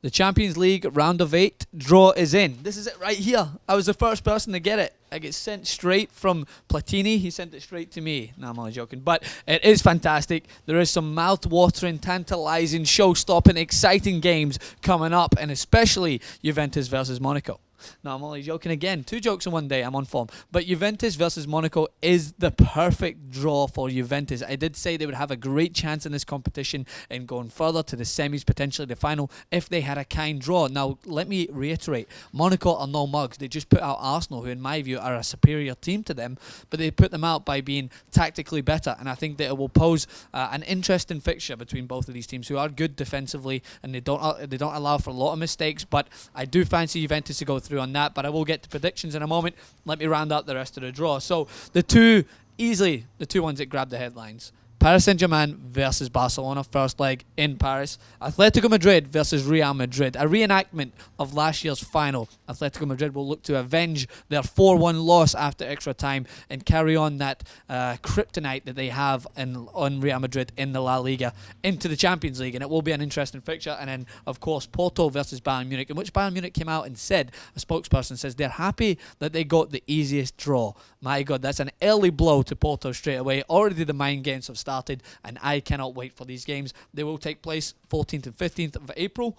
The Champions League round of 8 draw is in. This is it right here. I was the first person to get it. I get sent straight from Platini. He sent it straight to me. No, I'm only joking. But it is fantastic. There is some mouth-watering, tantalizing, show-stopping, exciting games coming up, and especially Juventus versus Monaco. No, I'm only joking again. 2 jokes in one day. I'm on form. But Juventus versus Monaco is the perfect draw for Juventus. I did say they would have a great chance in this competition in going further to the semis, potentially the final, if they had a kind draw. Now, let me reiterate. Monaco are no mugs. They just put out Arsenal, who in my view are a superior team to them, but they put them out by being tactically better. And I think that it will pose an interesting fixture between both of these teams, who are good defensively, and they don't allow for a lot of mistakes. But I do fancy Juventus to go through on that, but I will get to predictions in a moment. Let me round out the rest of the draw. So the two ones that grab the headlines: Paris Saint-Germain versus Barcelona, first leg in Paris. Atletico Madrid versus Real Madrid, a reenactment of last year's final. Atletico Madrid will look to avenge their 4-1 loss after extra time and carry on that kryptonite that they have on Real Madrid in the La Liga into the Champions League, and it will be an interesting fixture. And then, of course, Porto versus Bayern Munich, in which Bayern Munich came out and said, a spokesperson says, they're happy that they got the easiest draw. My God, that's an early blow to Porto straight away. Already the mind games have started, and I cannot wait for these games. They will take place 14th and 15th of April,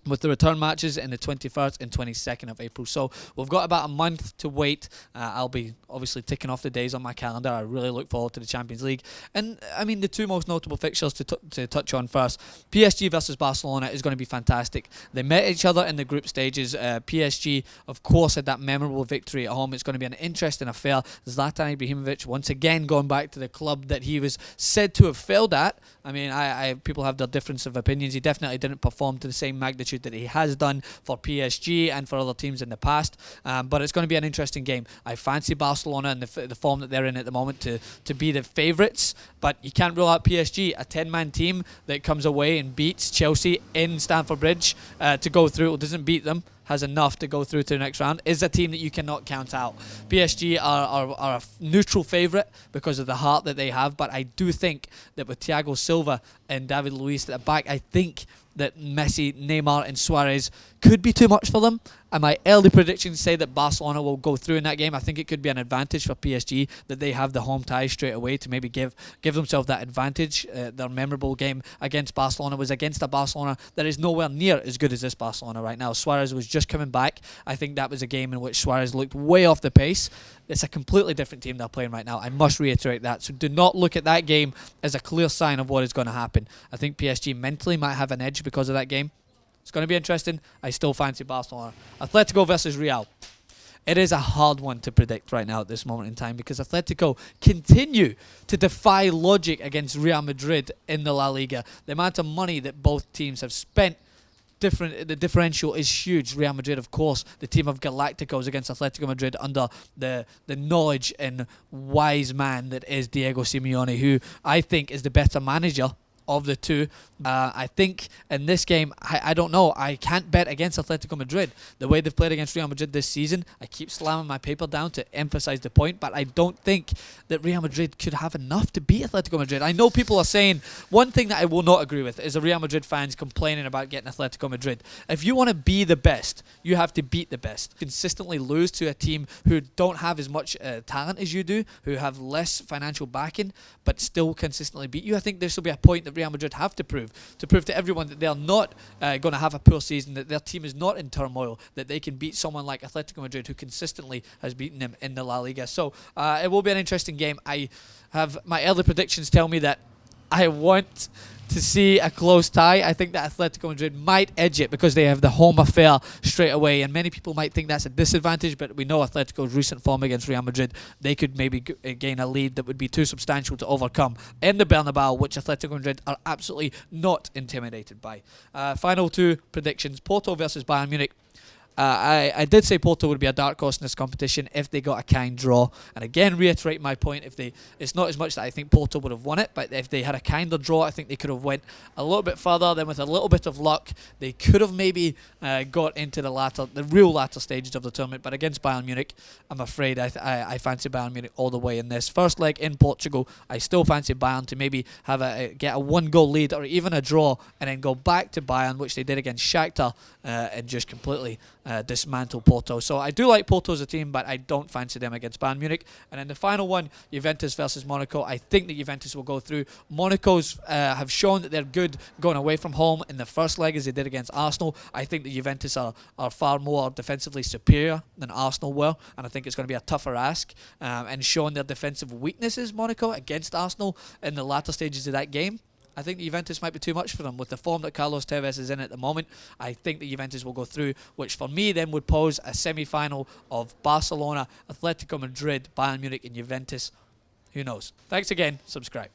with the return matches in the 21st and 22nd of April. So we've got about a month to wait. I'll be obviously ticking off the days on my calendar. I really look forward to the Champions League. And I mean, the two most notable fixtures to touch on first. PSG versus Barcelona is going to be fantastic. They met each other in the group stages. PSG, of course, had that memorable victory at home. It's going to be an interesting affair. Zlatan Ibrahimovic once again going back to the club that he was said to have failed at. I mean, people have their difference of opinions. He definitely didn't perform to the same magnitude that he has done for PSG and for other teams in the past, but it's going to be an interesting game. I fancy Barcelona and the form that they're in at the moment to be the favourites, but you can't rule out PSG, a 10-man team that comes away and beats Chelsea in Stamford Bridge to go through. It doesn't beat them, has enough to go through to the next round, is a team that you cannot count out. PSG are a neutral favourite because of the heart that they have, but I do think that with Thiago Silva and David Luiz at the back, I think that Messi, Neymar and Suarez could be too much for them. And my early predictions say that Barcelona will go through in that game. I think it could be an advantage for PSG that they have the home tie straight away to maybe give themselves that advantage. Their memorable game against Barcelona was against a Barcelona that is nowhere near as good as this Barcelona right now. Suarez was just coming back. I think that was a game in which Suarez looked way off the pace. It's a completely different team they're playing right now. I must reiterate that. So do not look at that game as a clear sign of what is going to happen. I think PSG mentally might have an edge because of that game. It's going to be interesting. I still fancy Barcelona. Atletico versus Real. It is a hard one to predict right now at this moment in time because Atletico continue to defy logic against Real Madrid in the La Liga. The amount of money that both teams have spent, the differential is huge. Real Madrid, of course, the team of Galacticos against Atletico Madrid under the knowledge and wise man that is Diego Simeone, who I think is the better manager of the two. I think in this game, I don't know. I can't bet against Atletico Madrid. The way they've played against Real Madrid this season, I keep slamming my paper down to emphasize the point, but I don't think that Real Madrid could have enough to beat Atletico Madrid. I know people are saying, one thing that I will not agree with is the Real Madrid fans complaining about getting Atletico Madrid. If you want to be the best, you have to beat the best. Consistently lose to a team who don't have as much talent as you do, who have less financial backing, but still consistently beat you. I think this will be a point that Real Madrid have to prove to everyone that they're not going to have a poor season, that their team is not in turmoil, that they can beat someone like Atletico Madrid who consistently has beaten them in the La Liga. So it will be an interesting game. I have my early predictions tell me that I want to see a close tie. I think that Atletico Madrid might edge it because they have the home affair straight away, and many people might think that's a disadvantage, but we know Atletico's recent form against Real Madrid, they could maybe gain a lead that would be too substantial to overcome in the Bernabeu, which Atletico Madrid are absolutely not intimidated by. Final two predictions: Porto versus Bayern Munich. I did say Porto would be a dark horse in this competition if they got a kind draw. And again, reiterate my point, it's not as much that I think Porto would have won it, but if they had a kinder draw, I think they could have went a little bit further. Then with a little bit of luck, they could have maybe got into the real latter stages of the tournament. But against Bayern Munich, I'm afraid I fancy Bayern Munich all the way in this. First leg in Portugal, I still fancy Bayern to maybe have get a 1-goal lead or even a draw, and then go back to Bayern, which they did against Shakhtar, and just completely dismantle Porto. So I do like Porto as a team, but I don't fancy them against Bayern Munich. And then the final one, Juventus versus Monaco. I think that Juventus will go through. Monaco's have shown that they're good going away from home in the first leg as they did against Arsenal. I think that Juventus are far more defensively superior than Arsenal were, and I think it's going to be a tougher ask. And showing their defensive weaknesses, Monaco, against Arsenal in the latter stages of that game, I think the Juventus might be too much for them. With the form that Carlos Tevez is in at the moment, I think the Juventus will go through, which for me then would pose a semi-final of Barcelona, Atletico Madrid, Bayern Munich and Juventus. Who knows? Thanks again. Subscribe.